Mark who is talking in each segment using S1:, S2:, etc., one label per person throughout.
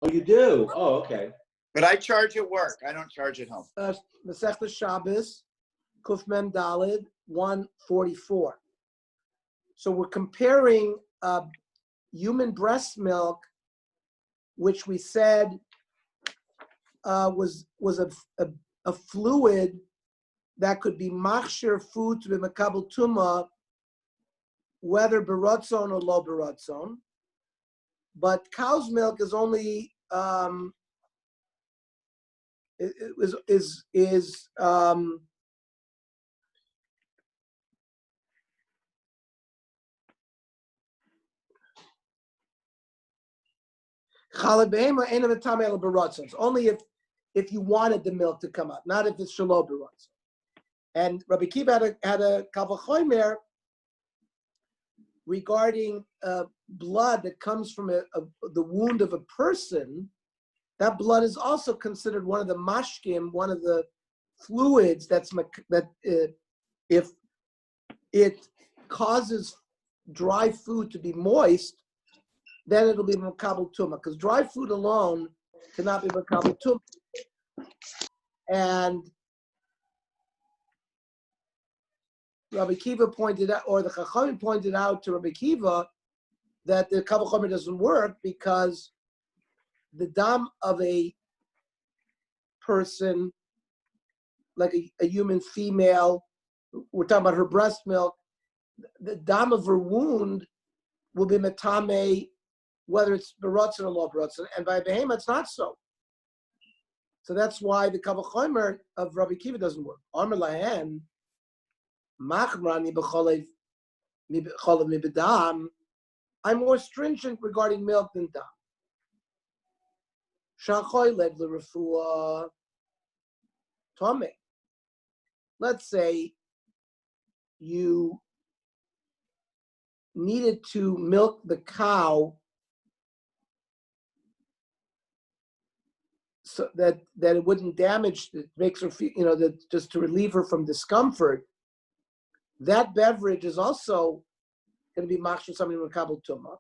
S1: Oh, you do? Oh, okay.
S2: But I charge at work. I don't charge at home.
S3: Masechta Shabbos, Kuf Mem Dalid, 144. So we're comparing human breast milk, which we said was a fluid that could be machshir food to be makabel tuma, whether beratzon or lo beratzon. But cow's milk is only only if you wanted the milk to come out, not if it's shelo beratzon. And Rabbi Kiva had a kavachomer regarding blood that comes from the wound of a person. That blood is also considered one of the mashkim, one of the fluids if it causes dry food to be moist, then it'll be makabel tumah, because dry food alone cannot be makabel tumah. And Rabbi Kiva pointed out, or the Chachamim pointed out to Rabbi Kiva, that the kavachomer doesn't work because the dam of a person, like a human female, we're talking about her breast milk, the dam of her wound will be metame, whether it's beratzon or lo beratzon, and by behema it's not so. So that's why the kavachomer of Rabbi Kiva doesn't work. Amar lahen, machrani b'cholev mibedam. I'm more stringent regarding milk than dam. Shachoy lev l'refuah tome. Let's say you needed to milk the cow so that it wouldn't damage, it makes her feel, that just to relieve her from discomfort. That beverage is also going to be machshir something with kabel tumah.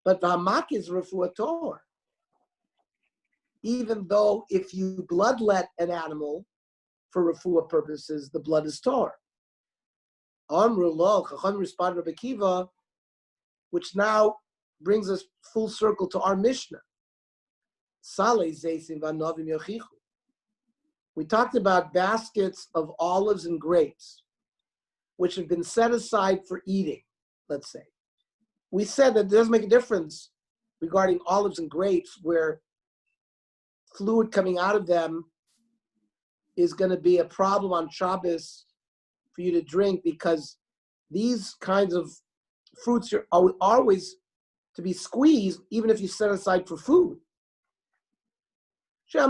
S3: But the hamak is refuah tor. Even though if you bloodlet an animal for refuah purposes, the blood is tor. Amru lo, Chacham responded Rabbi Kiva, which now brings us full circle to our Mishnah. We talked about baskets of olives and grapes, which have been set aside for eating, let's say. We said that it doesn't make a difference regarding olives and grapes where fluid coming out of them is going to be a problem on Shabbos for you to drink, because these kinds of fruits are always to be squeezed, even if you set aside for food. Now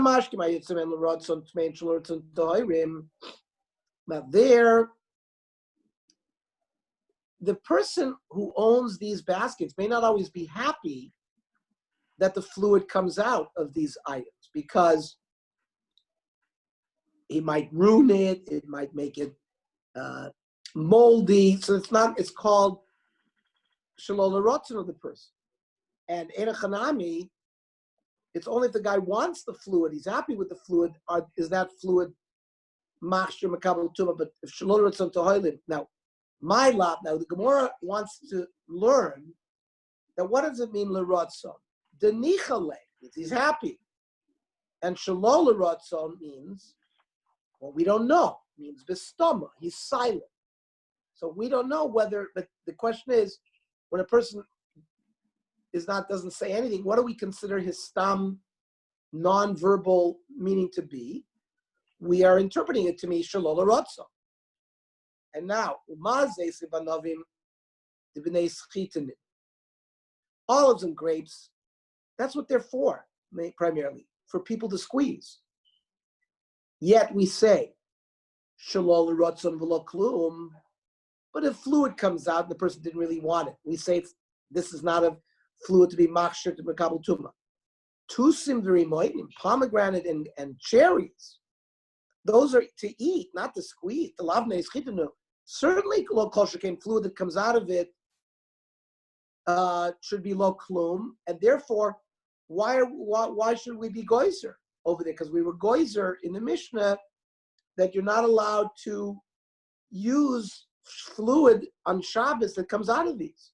S3: there, the person who owns these baskets may not always be happy that the fluid comes out of these items, because he might ruin it, it might make it moldy. So it's called shalol l'rotzon of the person. And Eina Chanami, it's only if the guy wants the fluid, he's happy with the fluid, is that fluid machshir makabel tumah. But if shalol l'rotzon toholim, now the Gemara wants to learn that what does it mean l'rotzon? Denichale means he's happy, and shalol l'rotzon means, well, we don't know. It means bistoma, he's silent. So we don't know whether. But the question is, when a person doesn't say anything, what do we consider his stam non-verbal meaning to be? We are interpreting it to mean shalol l'rotzon. And now, olives and grapes, that's what they're for, primarily, for people to squeeze. Yet we say, shalol l'rotzon v'lo klum, but if fluid comes out and the person didn't really want it, we say this is not a fluid to be machshir to makabel tumah. Tusim v'rimoinim, pomegranate and cherries, those are to eat, not to squeeze. The lavnei schitanu. Certainly, lo kol shekain, fluid that comes out of it should be lo klum, and therefore Why should we be goyzer over there? Because we were goyzer in the Mishnah that you're not allowed to use fluid on Shabbos that comes out of these.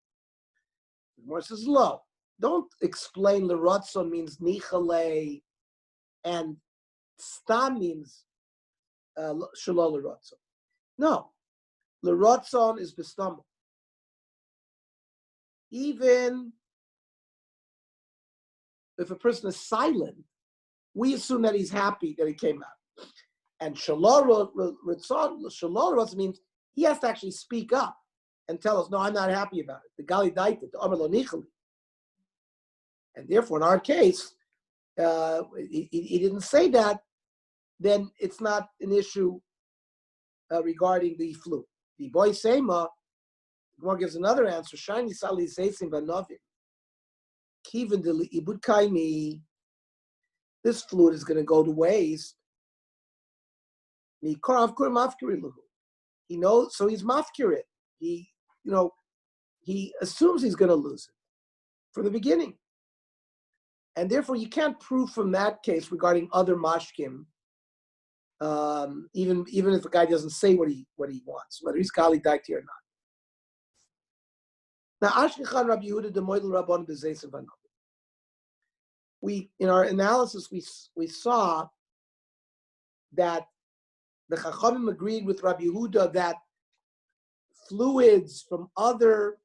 S3: The Gemara says, "Lo, don't explain l'rotzon means nichale and stam means shalol l'rotzon. No, l'rotzon is bestamel. Even if a person is silent, we assume that he's happy that he came out. And shalol l'rotzon means he has to actually speak up and tell us, no, I'm not happy about it. The gali daita, the amar lo nichali. And therefore, in our case, he didn't say that, then it's not an issue regarding the flu. The boy Sema, Gemara gives another answer. Shiny sali zeisim v'novim. Kiven de ibud kaimi. This fluid is going to go to waste. He knows, so he's mafkir it. He assumes he's going to lose it from the beginning. And therefore, you can't prove from that case regarding other mashkim, even if the guy doesn't say what he wants, whether he's kali daiti or not. Now, Ashkechan Rabbi Yehuda demoidel Rabban b'zeis v'anav. We, in our analysis, we saw that the Chachamim agreed with Rabbi Yehuda that fluids from other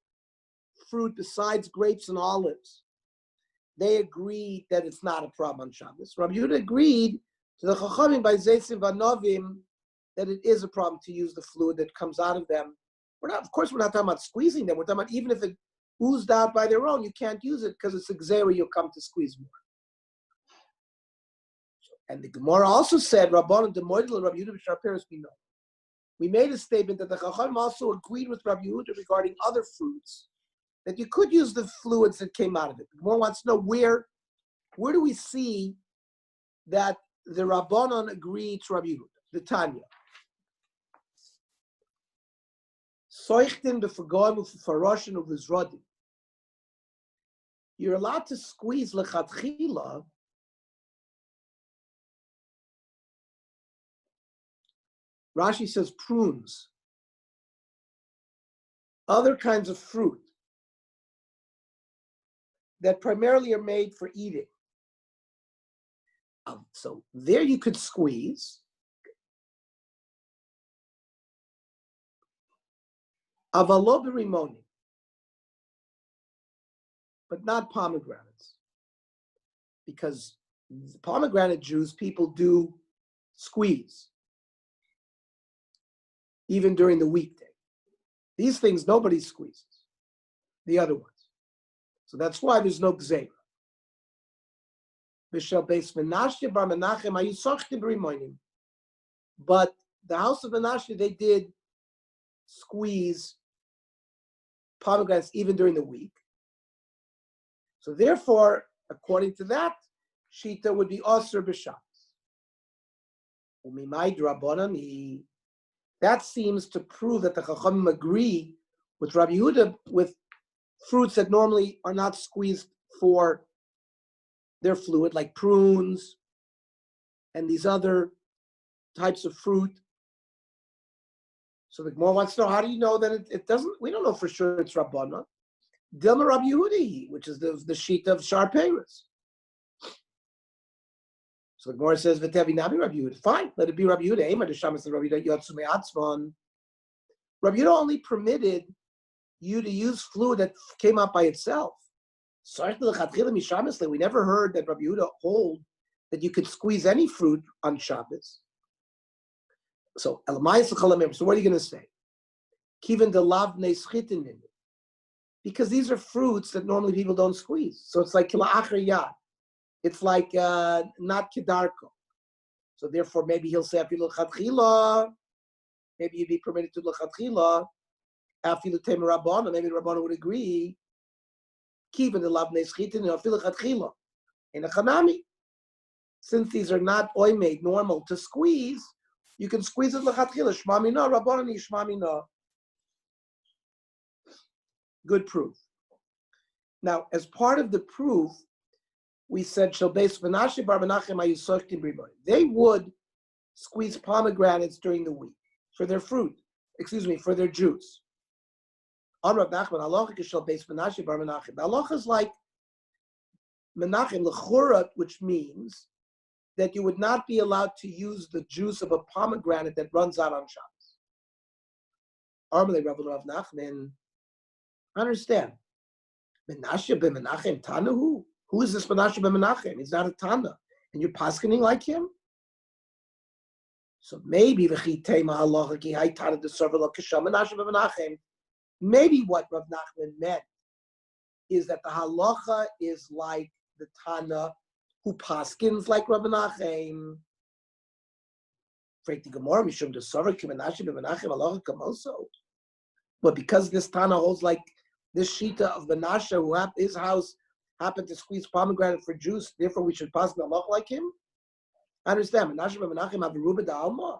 S3: fruit besides grapes and olives, they agreed that it's not a problem on Shabbos. Rabbi Yehuda agreed to the Chachamim by Zeisim Vanovim that it is a problem to use the fluid that comes out of them. Of course, we're not talking about squeezing them. We're talking about even if it oozed out by their own, you can't use it because it's a gzera, you'll come to squeeze more. And the Gemara also said, Rabban demoidel Rabbi Yehuda b'sharperes we know. We made a statement that the Chachamim also agreed with Rabbi Yehuda regarding other fruits, that you could use the fluids that came out of it. The Gemara wants to know where do we see that the Rabbanon agreed to Rabbi Yehuda, the Tanya. Soichtin b'fagoim u'faroshin u'vizrodim. You're allowed to squeeze lechatchila Rashi says prunes, other kinds of fruit that primarily are made for eating. So there you could squeeze. Avalo b'rimoni, but not pomegranates, because the pomegranate juice people do squeeze even during the weekday. These things nobody squeezes, the other ones. So that's why there's no gzeira. But the house of Menashe, they did squeeze pomegranates even during the week. So therefore, according to that, Shita would be Osir B'Shabbos. That seems to prove that the Chachamim agree with Rabbi Yehuda with fruits that normally are not squeezed for their fluid, like prunes and these other types of fruit. So the Gemara wants to know, how do you know that it doesn't? We don't know for sure it's Rabbana. Dilma Rabbi Yehuda, which is the sheet of Shar Peiros. So the Gemara says, "V'tevi nami Rabbi Yehuda." Fine, let it be Rabbi Yehuda. Ema d'shamas Rabbi Yehuda yotzume atzvon. Rabbi Yehuda only permitted you to use fluid that came out by itself. We never heard that Rabbi Yehuda hold that you could squeeze any fruit on Shabbos. So what are you going to say? Because these are fruits that normally people don't squeeze. So it's like kila acher yad. It's like not kedarko. So therefore, maybe he'll say afilu l'chatchila. Maybe you'd be permitted to l'chatchila. Afilu teim rabbana. Maybe the rabbana would agree. Keeping the lavnei schitin and afilu l'chatchila in a chanami. Since these are not oimade normal to squeeze, you can squeeze it l'chatchila. Shma mina rabbana ni shma mina. Good proof. Now, as part of the proof, we said they would squeeze pomegranates during the week for their fruit, for their juice. The halacha is like menachem lechura, which means that you would not be allowed to use the juice of a pomegranate that runs out on Shabbos. Understand. Menashe ben Menachem Tanahu? Who is this Menashe ben Menachem? He's not a Tana. And you're paskening like him? So maybe maybe what Rav Nachman meant is that the halacha is like the Tana who paskins like Rav Nachman. But because this Tana holds like this Shita of Menashe, who his house happened to squeeze pomegranate for juice, therefore we should pass the halacha like him? I understand. Menashe ben Menachem Aviruba Da'alma.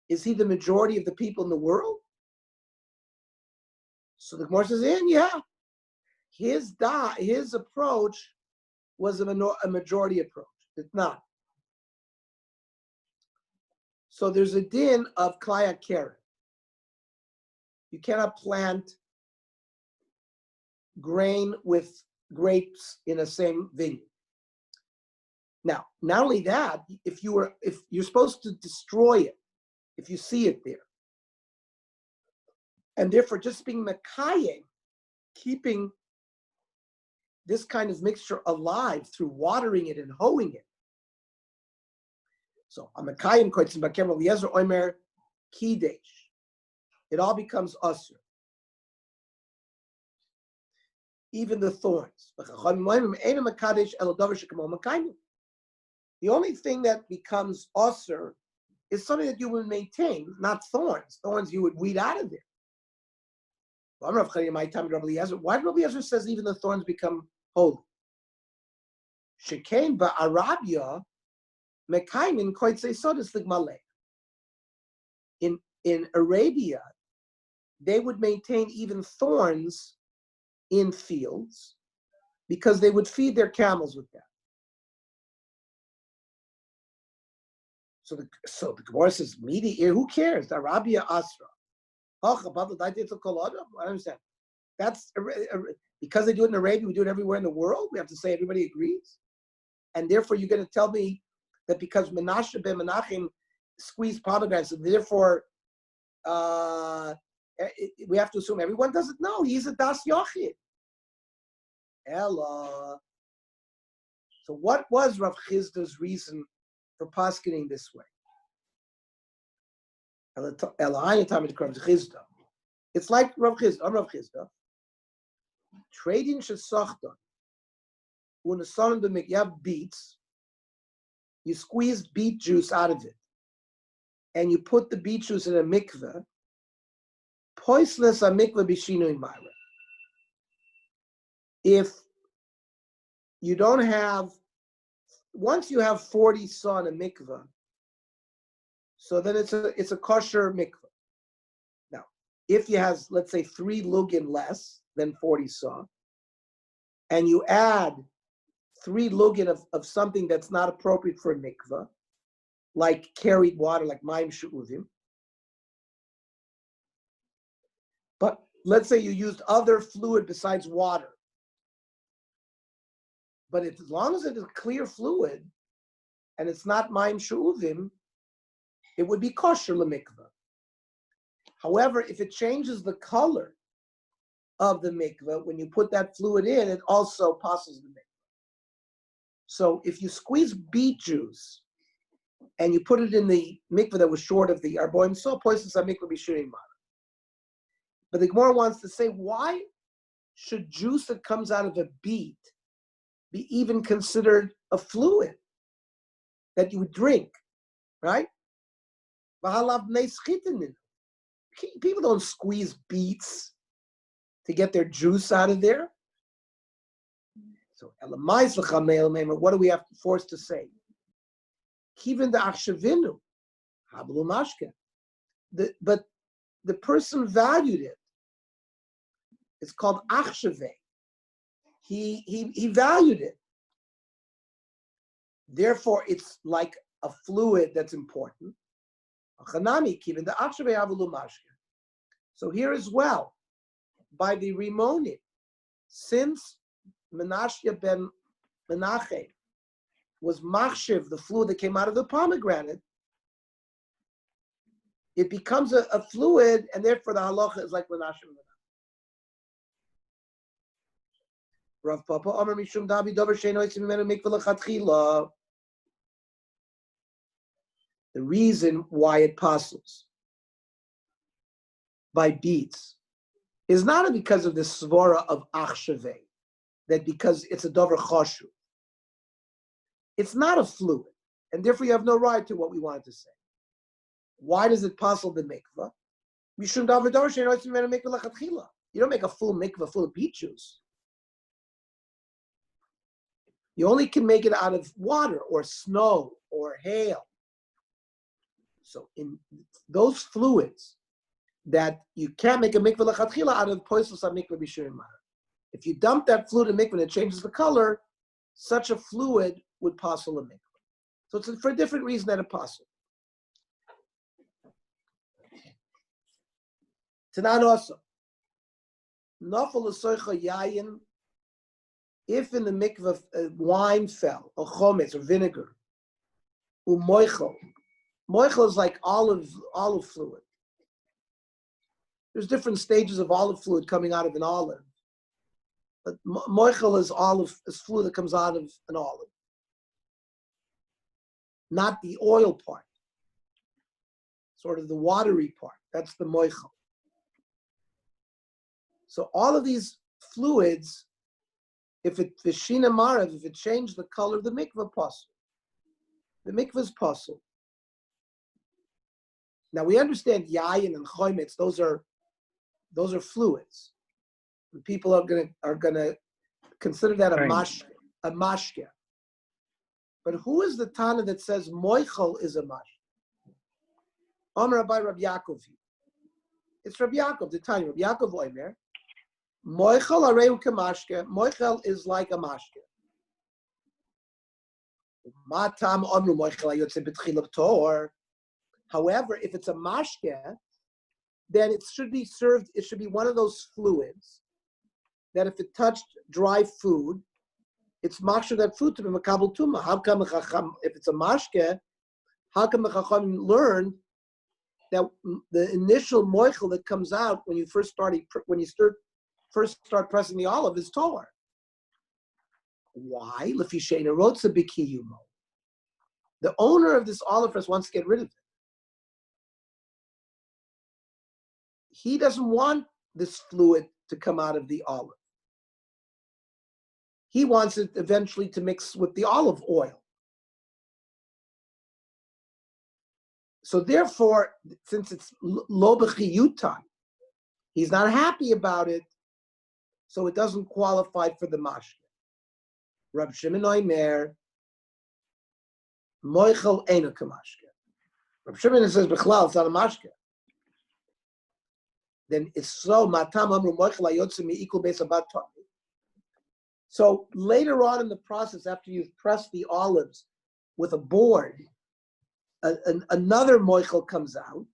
S3: Is he the majority of the people in the world? So the Gemara says, yeah. His approach was a majority approach. It's not. So there's a din of Klaya Keren. You cannot plant grain with grapes in the same vineyard. Now, not only that, if you're supposed to destroy it, if you see it there, and therefore just being mekayim, keeping this kind of mixture alive through watering it and hoeing it. So a mekayim koitzim bakem Eliezer omer kidesh. It all becomes usur. Even the thorns. The only thing that becomes usur is something that you would maintain, not thorns. Thorns you would weed out of there. Why did Rabbi Eliezer says even the thorns become holy? Shekain ba'Arabia mekaymin koitzei sodas ligmaleh. In Arabia, they would maintain even thorns in fields because they would feed their camels with that. So the Gemara says, who cares? Arabia Asra. I understand. That's because they do it in Arabia, we do it everywhere in the world. We have to say everybody agrees. And therefore, you're going to tell me that because Menashe ben Menachem squeezed pomegranates, so therefore we have to assume everyone does it? No, he's a Das Yochid. Ella. So what was Rav Chizda's reason for paskening this way? It's like Rav Chizda. Trading shesachta. When the son of the mikveh, you have beets, you squeeze beet juice out of it, and you put the beet juice in a mikveh. Poistless a mikveh b'shinu in myra. If you don't have, once you have 40 saw in a mikveh, so then it's a kosher mikveh. Now, if you have, let's say, 3 lugin less than 40 saw, and you add 3 lugin of something that's not appropriate for a mikveh, like carried water, like mayim she'uvim. But let's say you used other fluid besides water. But as long as it is clear fluid, and it's not mayim she'uvim, it would be kosher lemikveh. However, if it changes the color of the mikveh, when you put that fluid in, it also passes the mikveh. So if you squeeze beet juice and you put it in the mikveh that was short of the arboim, so poisons a mikveh be shooting mara. But the Gemara wants to say, why should juice that comes out of a beet be even considered a fluid that you would drink, right? People don't squeeze beets to get their juice out of there. So, what do we have to force to say? Kivin the achshavinu, hablu mashke. But the person valued it. It's called achshave. He valued it. Therefore, it's like a fluid that's important. So here as well, by the Rimonim, since Menashe ben Menachem was machshiv, the fluid that came out of the pomegranate, it becomes a fluid, and therefore the halacha is like Menashe ben Menachem. Rav Papa Amar Mishum Davi Dover Sheino Yitzim Mimenu Mikveh Lechatchila. The reason why it passes by beads is not because of the svara of achshave, that because it's a dover choshu. It's not a fluid, and therefore you have no right to what we wanted to say. Why does it passel the mikvah? Mishum davar davar she'eno yitzim mimenu mikveh lechatchila. You don't make a full mikvah full of beet juice. You only can make it out of water or snow or hail. So in those fluids that you can't make a mikveh lechatchila out of poisos mikveh b'shirim mara. If you dump that fluid in mikveh and it changes the color, such a fluid would passel a mikveh. So it's for a different reason that it passel. Tanan also, nafal l'soicha yayin. If in the mikveh wine fell, or chometz, or vinegar, u'moichel. Moichel is like olive fluid. There's different stages of olive fluid coming out of an olive. But moichel is fluid that comes out of an olive. Not the oil part. Sort of the watery part. That's the moichel. So all of these fluids, if it v'shina marav, if it changed the color of the mikveh, pasul. The mikveh is pasul. Now we understand yayin and chometz; those are fluids. And people are gonna consider that a mashke. But who is the Tana that says moichel is a mashke? Amar Rabbi Rabbi Yaakov. It's Rabbi Yaakov, the Tanya. Rabbi Yaakov Oimer. Moichel areu kamashke. Moichel is like a mashke. Matam amru moichel ayotze b'tchilat tor. However, if it's a mashke, then it should be served. It should be one of those fluids that, if it touched dry food, it's mashke that food to be makabel tuma. How come if it's a mashke? How come the chacham learned that the initial moichel that comes out when you first start pressing the olive is tor? Why? Lefisheina rotza b'kiyumo. The owner of this olive press wants to get rid of it. He doesn't want this fluid to come out of the olive. He wants it eventually to mix with the olive oil. So therefore, since it's lo b'chiyutai, he's not happy about it, so it doesn't qualify for the mashke. Rab Shimon Oimer, moichel eino kamashke. Rab Shimon says, b'chlal, it's not a mashke. Then it's so matam amru moichel ayotze mi'ikul beis abat tami. So later on in the process, after you've pressed the olives with a board, another moichel comes out,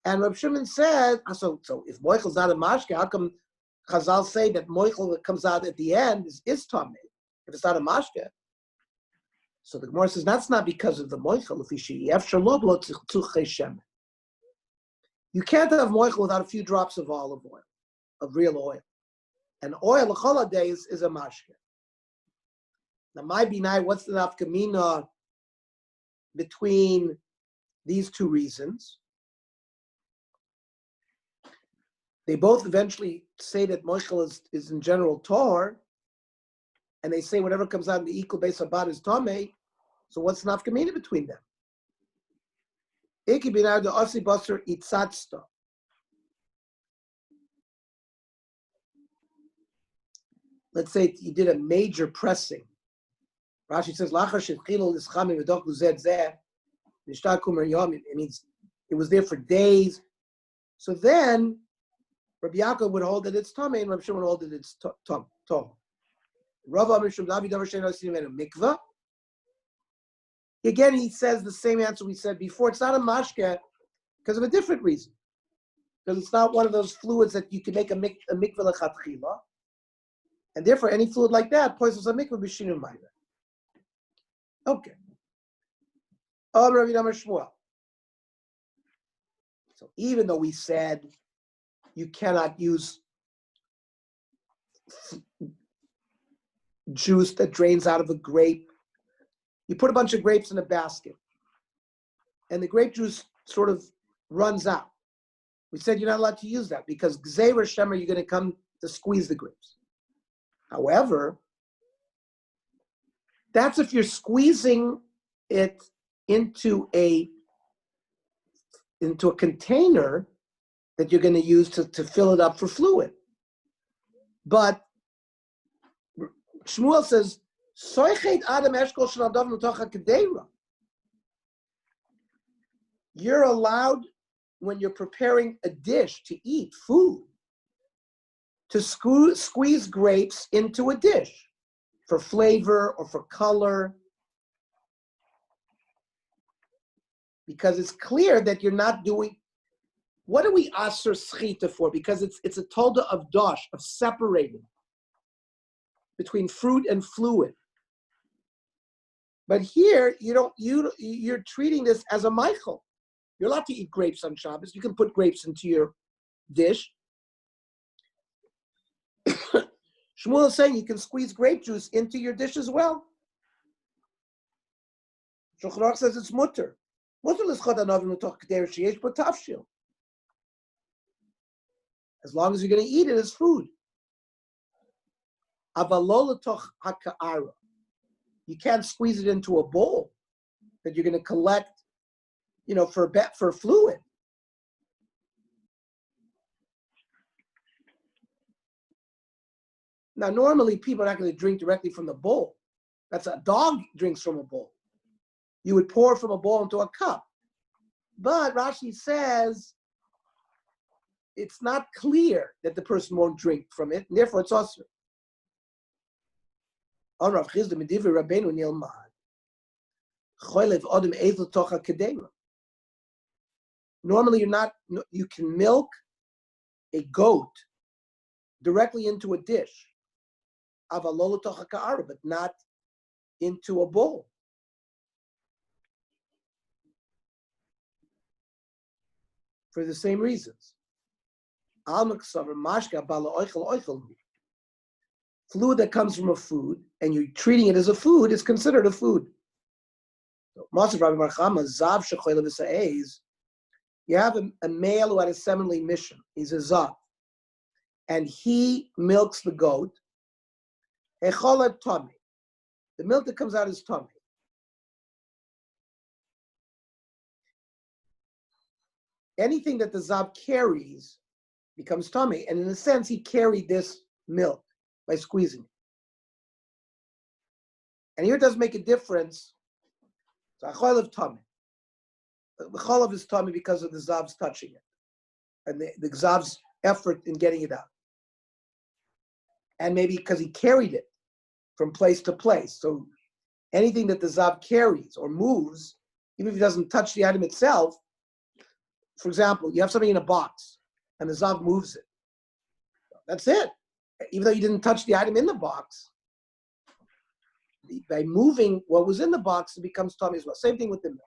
S3: and Rab Shimon said, so if moichel is not a mashke, how come Chazal say that moichel that comes out at the end is tamei? If it's not a mashke, so the Gemara says that's not because of the moichel. You can't have moichel without a few drops of olive oil, of real oil. And oil, l'chol days, is a mashke. Now, my binai, what's the nafkamina between these two reasons? They both eventually say that moichel is in general tor, and they say whatever comes out in the equal base about is tamei. So what's the nafkamina between them? Iki binai the osi basar itzatzta. Let's say you did a major pressing. Rashi says, it means it was there for days. So then, Rabbi Yaakov would hold that it's tamei, and Rabbi Shimon would hold that it's tom. Rav Amishum Davi Davar Sheino Yitzim Mimenu Mikveh. Again, he says the same answer we said before. It's not a mashke because of a different reason. Because it's not one of those fluids that you can make a mikveh lechatchila. And therefore, any fluid like that poisons a mikveh b'shinu mayra. Okay. Rav Yamar Shmuel. So even though we said you cannot use juice that drains out of a grape, you put a bunch of grapes in a basket, and the grape juice sort of runs out. We said you're not allowed to use that because Gzeir Shemer, you're going to come to squeeze the grapes. However, that's if you're squeezing it into a container that you're going to use to fill it up for fluid. But Shmuel says, you're allowed, when you're preparing a dish to eat food, to squeeze grapes into a dish for flavor or for color, because it's clear that you're not doing. What do we aser schita for? Because it's a tolda of dosh, of separating between fruit and fluid. But here you're treating this as a meichel. You're allowed to eat grapes on Shabbos. You can put grapes into your dish. Shmuel is saying you can squeeze grape juice into your dish as well. Shulchan Aruch says it's mutter. As long as you're going to eat it as food. You can't squeeze it into a bowl that you're going to collect, for fluid. Now, normally people are not going to drink directly from the bowl. That's a dog drinks from a bowl. You would pour from a bowl into a cup. But Rashi says it's not clear that the person won't drink from it, and therefore it's also. Normally you can milk a goat directly into a dish, but not into a bowl. For the same reasons. Fluid that comes from a food and you're treating it as a food is considered a food. You have a male who had a seminal emission. He's a zav. And he milks the goat. The milk that comes out is tummy. Anything that the zav carries becomes tummy. And in a sense, he carried this milk by squeezing it. And here it does make a difference. So achol of tummy. The chol of is tummy because of the zav's touching it. And the zav's effort in getting it out. And maybe because he carried it from place to place. So anything that the zav carries or moves, even if he doesn't touch the item itself, for example, you have something in a box and the zav moves it. That's it. Even though you didn't touch the item in the box, by moving what was in the box, it becomes tummy as well. Same thing with the milk.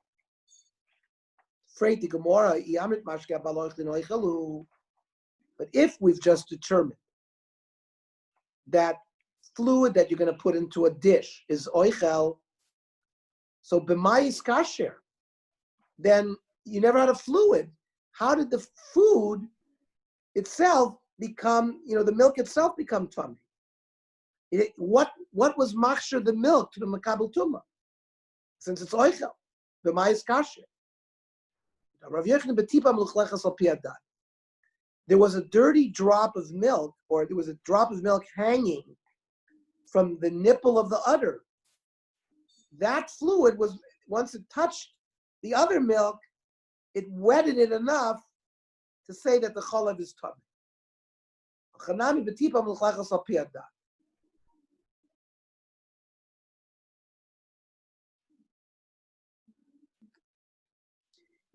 S3: Afraid the Gemara, but if we've just determined that fluid that you're going to put into a dish is oichel, so b'mayis kasher, then you never had a fluid. How did the food itself become, the milk itself become tummy? What was machshir the milk to the makabel tumah? Since it's oichel, b'mayis kasher. There was a dirty drop of milk, or there was a drop of milk hanging from the nipple of the udder. That fluid was, once it touched the other milk, it wetted it enough to say that the chalav is tummy.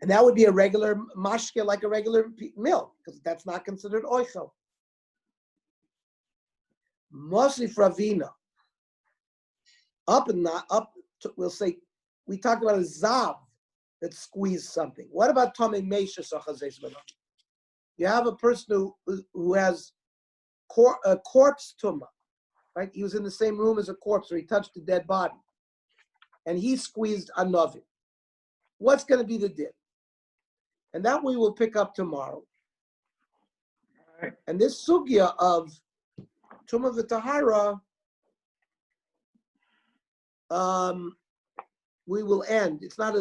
S3: And that would be a regular mashke, like a regular meal, because that's not considered oichel. Mosif Ravina. We'll say, we talked about a zav that squeezed something. What about Tomei Meishes or Chazes Benam? You have a person who has a corpse tumah, right? He was in the same room as a corpse, or he touched a dead body, and he squeezed a novi. What's going to be the din? And that we will pick up tomorrow.
S2: Right.
S3: And this sugya of tumah v'tahara, we will end. It's not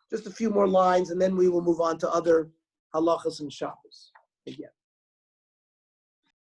S3: just a few more lines, and then we will move on to other halachas and Shabbos again.